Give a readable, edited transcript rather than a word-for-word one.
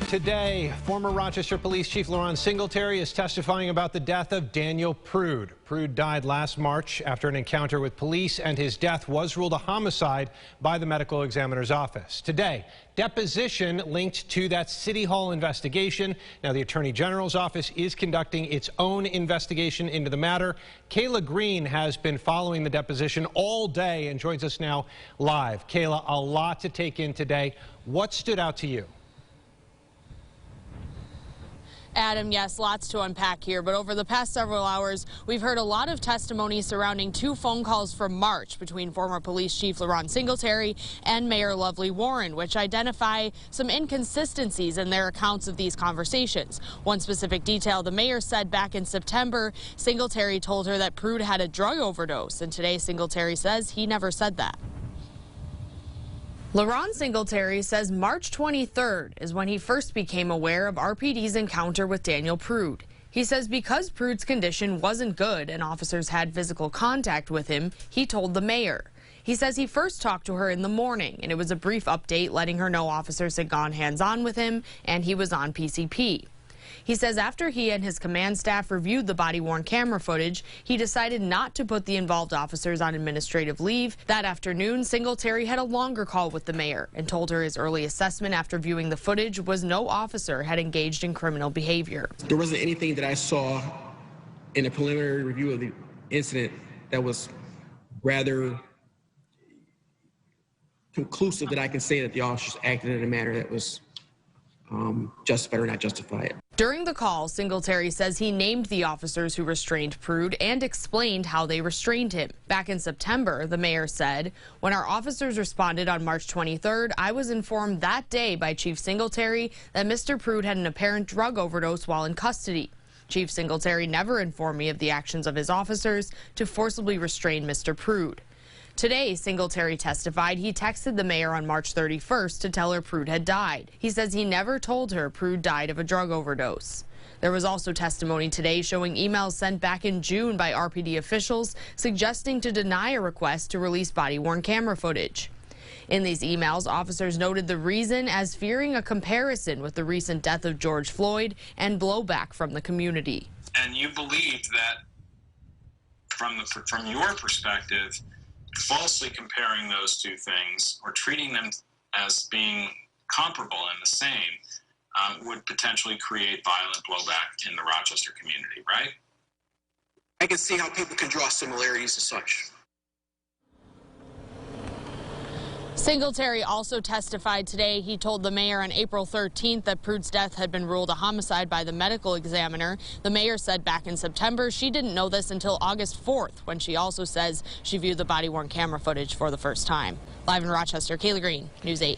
Today, former Rochester Police Chief Singletary is testifying about the death of Daniel Prude. Prude died last March after an encounter with police, and his death was ruled a homicide by the medical examiner's office. Today, deposition linked to that City Hall investigation. Now, the Attorney General's office is conducting its own investigation into the matter. Kayla Green has been following the deposition all day and joins us now live. Kayla, a lot to take in today. What stood out to you? Adam, yes, lots to unpack here, but over the past several hours, we've heard a lot of testimony surrounding two phone calls from March between former Police Chief Singletary and Mayor Lovely Warren, which identify some inconsistencies in their accounts of these conversations. One specific detail, the mayor said back in September, Singletary told her that Prude had a drug overdose, and today Singletary says he never said that. Singletary says March 23rd is when he first became aware of RPD's encounter with Daniel Prude. He says because Prude's condition wasn't good and officers had physical contact with him, he told the mayor. He says he first talked to her in the morning, and it was a brief update letting her know officers had gone hands-on with him and he was on PCP. He says after he and his command staff reviewed the body-worn camera footage, he decided not to put the involved officers on administrative leave. That afternoon, Singletary had a longer call with the mayor and told her his early assessment after viewing the footage was no officer had engaged in criminal behavior. There wasn't anything that I saw in a preliminary review of the incident that was rather conclusive that I can say that the officers acted in a manner that was justified or not justified. During the call, Singletary says he named the officers who restrained Prude and explained how they restrained him. Back in September, the mayor said, when our officers responded on March 23rd, I was informed that day by Chief Singletary that Mr. Prude had an apparent drug overdose while in custody. Chief Singletary never informed me of the actions of his officers to forcibly restrain Mr. Prude. Today, Singletary testified he texted the mayor on March 31st to tell her Prude had died. He says he never told her Prude died of a drug overdose. There was also testimony today showing emails sent back in June by RPD officials suggesting to deny a request to release body-worn camera footage. In these emails, officers noted the reason as fearing a comparison with the recent death of George Floyd and blowback from the community. And you believed that from your perspective, falsely comparing those two things or treating them as being comparable and the same would potentially create violent blowback in the Rochester community, right? I can see how people can draw similarities as such. Singletary also testified today. He told the mayor on April 13th that Prude's death had been ruled a homicide by the medical examiner. The mayor said back in September she didn't know this until August 4th, when she also says she viewed the body-worn camera footage for the first time. Live in Rochester, Kayla Green, News 8.